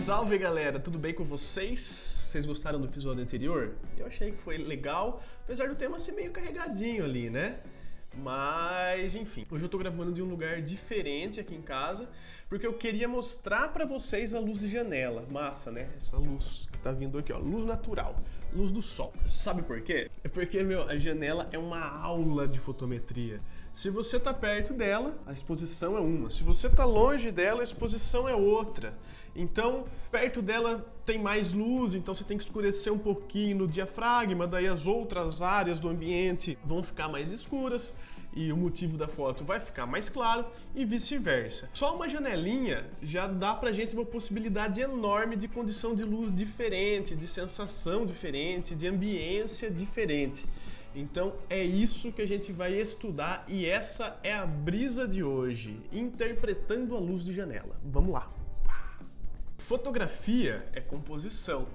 Salve galera, tudo bem com vocês? Vocês gostaram do episódio anterior? Eu achei que foi legal, apesar do tema ser meio carregadinho ali, né? Mas, enfim, hoje eu tô gravando de um lugar diferente aqui em casa, porque eu queria mostrar pra vocês a luz de janela. Massa, né? Essa luz que tá vindo aqui, ó, luz natural, luz do sol. Sabe por quê? É porque, a janela é uma aula de fotometria. Se você tá perto dela, a exposição é uma. Se você tá longe dela, a exposição é outra. Então, perto dela tem mais luz, então você tem que escurecer um pouquinho no diafragma, daí as outras áreas do ambiente vão ficar mais escuras e o motivo da foto vai ficar mais claro e vice-versa. Só uma janelinha já dá pra gente uma possibilidade enorme de condição de luz diferente, de sensação diferente, de ambiência diferente. Então é isso que a gente vai estudar e essa é a brisa de hoje, interpretando a luz de janela. Vamos lá! Fotografia é composição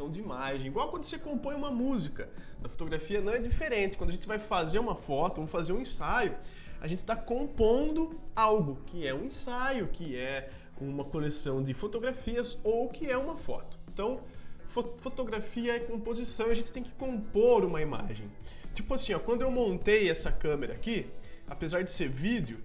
de imagem, igual quando você compõe uma música. Na fotografia não é diferente, quando a gente vai fazer uma foto ou fazer um ensaio, a gente está compondo algo, que é um ensaio, que é uma coleção de fotografias ou que é uma foto. Então, fotografia é composição e a gente tem que compor uma imagem. Tipo assim, ó, quando eu montei essa câmera aqui, apesar de ser vídeo,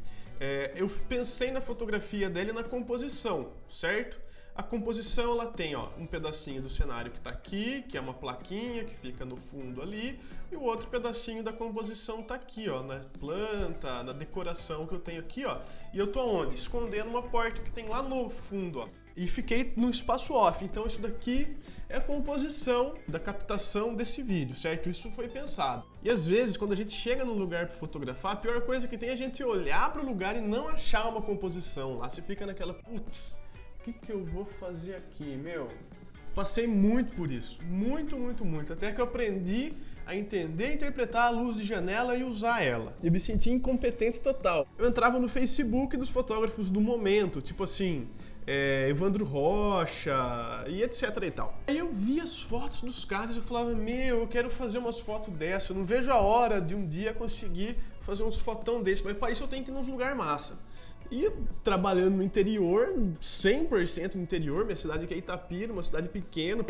eu pensei na fotografia dela e na composição, certo? A composição ela tem um pedacinho do cenário que está aqui, que é uma plaquinha que fica no fundo ali, e o outro pedacinho da composição está aqui, ó, na planta, na decoração que eu tenho aqui, ó. E eu tô onde? Escondendo uma porta que tem lá no fundo, ó. E fiquei no espaço off, então isso daqui é a composição da captação desse vídeo, certo? Isso foi pensado. E às vezes, quando a gente chega num lugar para fotografar, a pior coisa que tem é a gente olhar para o lugar e não achar uma composição. Lá você fica naquela, putz, o que eu vou fazer aqui, meu? Passei muito por isso, muito, até que eu aprendi a entender e interpretar a luz de janela e usar ela. Eu me senti incompetente total. Eu entrava no Facebook dos fotógrafos do momento, tipo assim, Evandro Rocha e etc e tal. Aí eu via as fotos dos caras e eu falava, eu quero fazer umas fotos dessas, eu não vejo a hora de um dia conseguir fazer uns fotão desses, mas para isso eu tenho que ir nos lugares massa. E trabalhando no interior, 100% no interior, minha cidade aqui é Itapira, uma cidade pequena.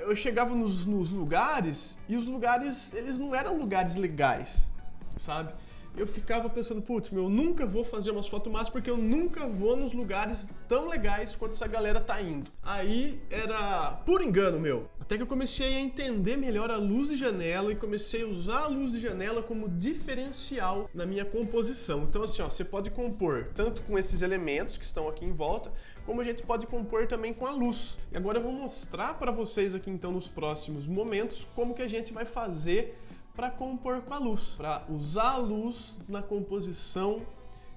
Eu chegava nos lugares e os lugares, eles não eram lugares legais, sabe? Eu ficava pensando, putz, eu nunca vou fazer umas fotos massas porque eu nunca vou nos lugares tão legais quanto essa galera tá indo. Aí era puro engano meu. Até que eu comecei a entender melhor a luz de janela e comecei a usar a luz de janela como diferencial na minha composição. Então assim, ó, você pode compor tanto com esses elementos que estão aqui em volta, como a gente pode compor também com a luz. E agora eu vou mostrar para vocês aqui então nos próximos momentos como que a gente vai fazer para compor com a luz, para usar a luz na composição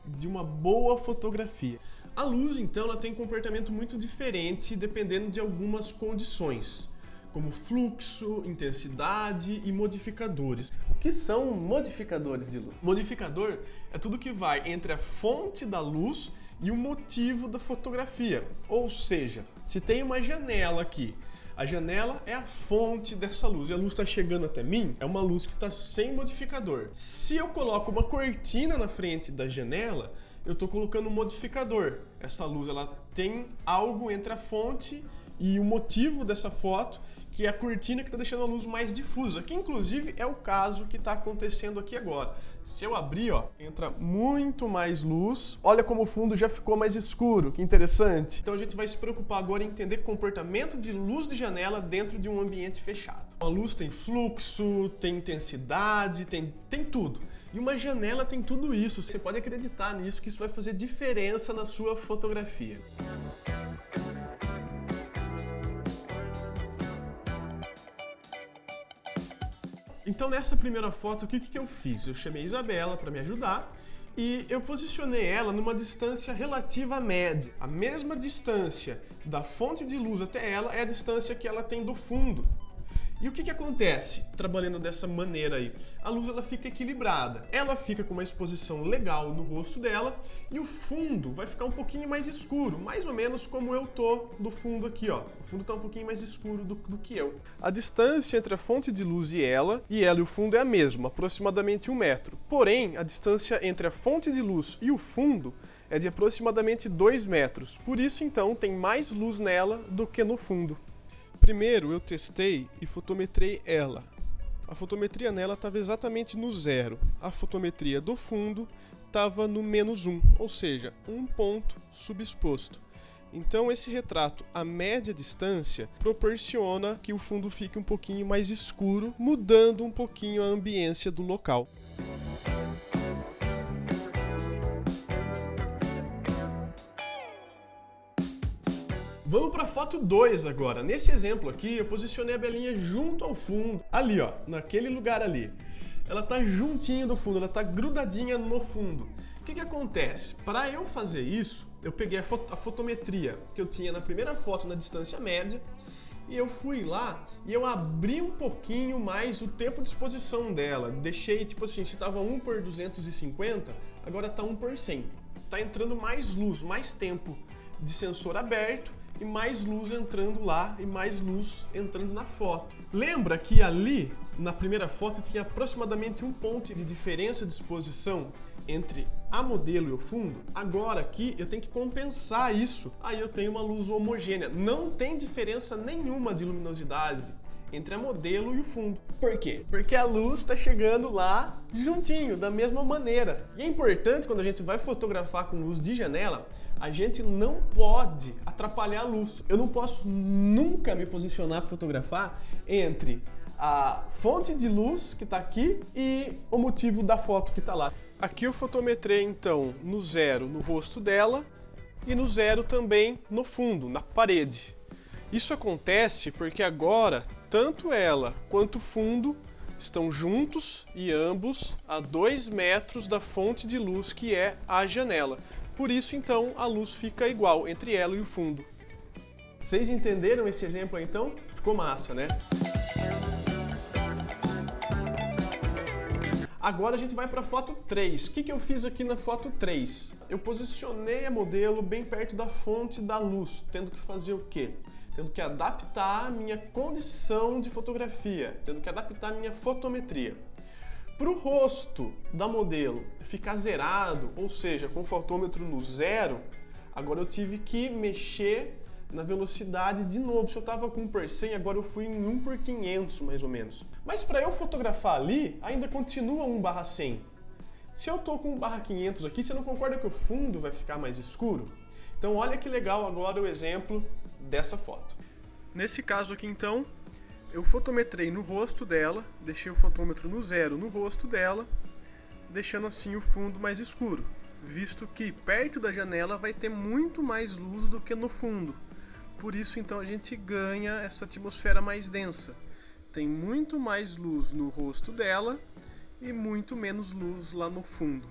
de uma boa fotografia. A luz, então, ela tem um comportamento muito diferente dependendo de algumas condições, como fluxo, intensidade e modificadores. O que são modificadores de luz? Modificador é tudo que vai entre a fonte da luz e o motivo da fotografia. Ou seja, se tem uma janela aqui, a janela é a fonte dessa luz e a luz está chegando até mim, é uma luz que está sem modificador. Se eu coloco uma cortina na frente da janela, eu estou colocando um modificador. Essa luz ela tem algo entre a fonte e o motivo dessa foto, que é a cortina que está deixando a luz mais difusa, que inclusive é o caso que está acontecendo aqui agora. Se eu abrir, ó, entra muito mais luz. Olha como o fundo já ficou mais escuro, que interessante. Então a gente vai se preocupar agora em entender comportamento de luz de janela dentro de um ambiente fechado. A luz tem fluxo, tem intensidade, tem tudo. E uma janela tem tudo isso. Você pode acreditar nisso, que isso vai fazer diferença na sua fotografia. Então nessa primeira foto, o que eu fiz? Eu chamei a Isabela para me ajudar e eu posicionei ela numa distância relativa média. A mesma distância da fonte de luz até ela é a distância que ela tem do fundo. E o que acontece trabalhando dessa maneira aí? A luz ela fica equilibrada, ela fica com uma exposição legal no rosto dela e o fundo vai ficar um pouquinho mais escuro, mais ou menos como eu tô do fundo aqui, ó. O fundo tá um pouquinho mais escuro do que eu. A distância entre a fonte de luz e ela o fundo é a mesma, aproximadamente 1 metro. Porém, a distância entre a fonte de luz e o fundo é de aproximadamente 2 metros. Por isso, então, tem mais luz nela do que no fundo. Primeiro, eu testei e fotometrei ela. A fotometria nela estava exatamente no 0. A fotometria do fundo estava no -1, ou seja, um ponto subexposto. Então esse retrato a média distância proporciona que o fundo fique um pouquinho mais escuro, mudando um pouquinho a ambiência do local. Vamos para a foto 2 agora. Nesse exemplo aqui, eu posicionei a belinha junto ao fundo. Ali, ó, naquele lugar ali. Ela tá juntinho do fundo, ela tá grudadinha no fundo. O que acontece? Para eu fazer isso, eu peguei a fotometria que eu tinha na primeira foto na distância média e eu fui lá e eu abri um pouquinho mais o tempo de exposição dela. Deixei, tipo assim, se tava 1/250, agora tá 1/100. Tá entrando mais luz, mais tempo de sensor aberto e mais luz entrando lá e mais luz entrando na foto. Lembra que ali, na primeira foto, tinha aproximadamente 1 ponto de diferença de exposição entre a modelo e o fundo? Agora aqui eu tenho que compensar isso. Aí eu tenho uma luz homogênea. Não tem diferença nenhuma de luminosidade entre a modelo e o fundo. Por quê? Porque a luz está chegando lá juntinho, da mesma maneira. E é importante, quando a gente vai fotografar com luz de janela, a gente não pode atrapalhar a luz. Eu não posso nunca me posicionar para fotografar entre a fonte de luz que está aqui e o motivo da foto que está lá. Aqui eu fotometrei então no 0 no rosto dela e no 0 também no fundo, na parede. Isso acontece porque agora tanto ela quanto o fundo estão juntos e ambos a 2 metros da fonte de luz que é a janela. Por isso então a luz fica igual entre ela e o fundo. Vocês entenderam esse exemplo então? Ficou massa, né? Agora a gente vai para a foto 3. O que eu fiz aqui na foto 3? Eu posicionei a modelo bem perto da fonte da luz, tendo que fazer o quê? Tendo que adaptar a minha condição de fotografia, tendo que adaptar a minha fotometria. Para o rosto da modelo ficar zerado, ou seja, com o fotômetro no 0, agora eu tive que mexer na velocidade de novo. Se eu estava com 1/100, agora eu fui em 1/500 mais ou menos. Mas para eu fotografar ali, ainda continua 1/100. Se eu estou com 1/500 aqui, você não concorda que o fundo vai ficar mais escuro? Então olha que legal agora o exemplo dessa foto. Nesse caso aqui então, eu fotometrei no rosto dela, deixei o fotômetro no 0 no rosto dela, deixando assim o fundo mais escuro, visto que perto da janela vai ter muito mais luz do que no fundo. Por isso então a gente ganha essa atmosfera mais densa. Tem muito mais luz no rosto dela e muito menos luz lá no fundo.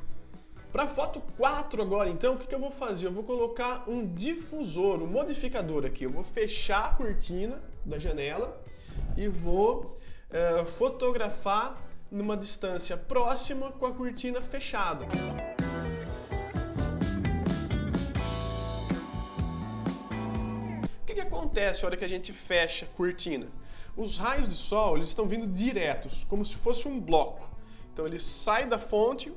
Para a foto 4 agora então, o que eu vou fazer? Eu vou colocar um difusor, um modificador aqui. Eu vou fechar a cortina da janela e vou fotografar numa distância próxima com a cortina fechada. O que acontece na hora que a gente fecha a cortina? Os raios de sol eles estão vindo diretos, como se fosse um bloco. Então ele sai da fonte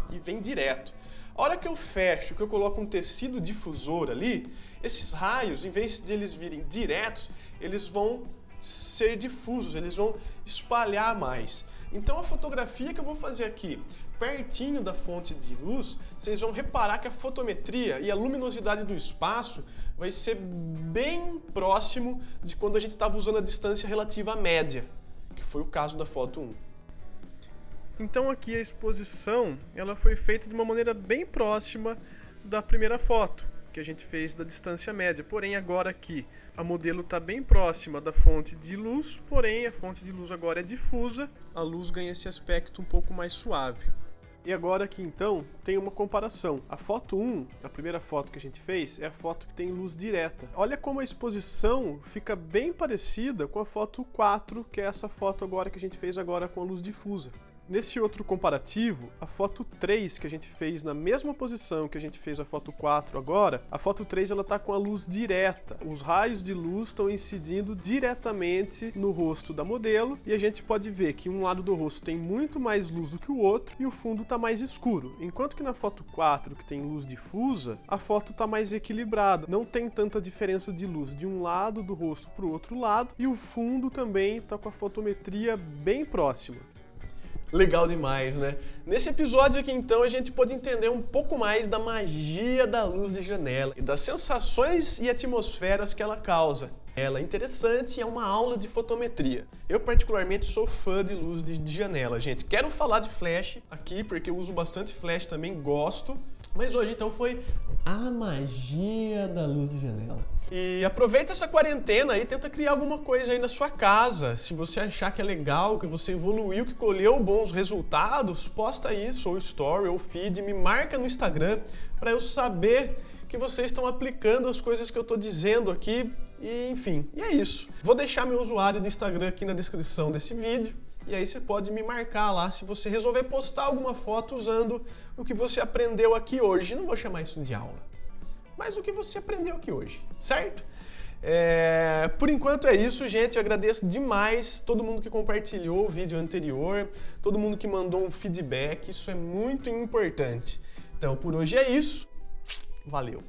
e vem direto. A hora que eu fecho, que eu coloco um tecido difusor ali, esses raios, em vez de eles virem diretos, eles vão ser difusos, eles vão espalhar mais. Então a fotografia que eu vou fazer aqui, pertinho da fonte de luz, vocês vão reparar que a fotometria e a luminosidade do espaço vai ser bem próximo de quando a gente estava usando a distância relativa à média, que foi o caso da foto 1. Então aqui a exposição ela foi feita de uma maneira bem próxima da primeira foto que a gente fez da distância média, porém agora aqui a modelo está bem próxima da fonte de luz, porém a fonte de luz agora é difusa, a luz ganha esse aspecto um pouco mais suave. E agora aqui então tem uma comparação. A foto 1, a primeira foto que a gente fez, é a foto que tem luz direta. Olha como a exposição fica bem parecida com a foto 4, que é essa foto agora que a gente fez agora com a luz difusa. Nesse outro comparativo, a foto 3 que a gente fez na mesma posição que a gente fez a foto 4 agora, a foto 3 ela tá com a luz direta. Os raios de luz estão incidindo diretamente no rosto da modelo e a gente pode ver que um lado do rosto tem muito mais luz do que o outro e o fundo tá mais escuro. Enquanto que na foto 4, que tem luz difusa, a foto tá mais equilibrada. Não tem tanta diferença de luz de um lado do rosto para o outro lado e o fundo também tá com a fotometria bem próxima. Legal demais, né? Nesse episódio aqui, então, a gente pode entender um pouco mais da magia da luz de janela e das sensações e atmosferas que ela causa. Ela é interessante e é uma aula de fotometria. Eu, particularmente, sou fã de luz de janela, gente. Quero falar de flash aqui, porque eu uso bastante flash também, gosto. Mas hoje, então, foi a magia da luz de janela. E aproveita essa quarentena aí, tenta criar alguma coisa aí na sua casa. Se você achar que é legal, que você evoluiu, que colheu bons resultados, posta isso, ou story, ou feed, me marca no Instagram para eu saber que vocês estão aplicando as coisas que eu estou dizendo aqui. E enfim, e é isso. Vou deixar meu usuário do Instagram aqui na descrição desse vídeo. E aí você pode me marcar lá se você resolver postar alguma foto usando o que você aprendeu aqui hoje. Não vou chamar isso de aula, mas o que você aprendeu aqui hoje, certo? Por enquanto é isso, gente. Eu agradeço demais todo mundo que compartilhou o vídeo anterior, todo mundo que mandou um feedback. Isso é muito importante. Então, por hoje é isso. Valeu!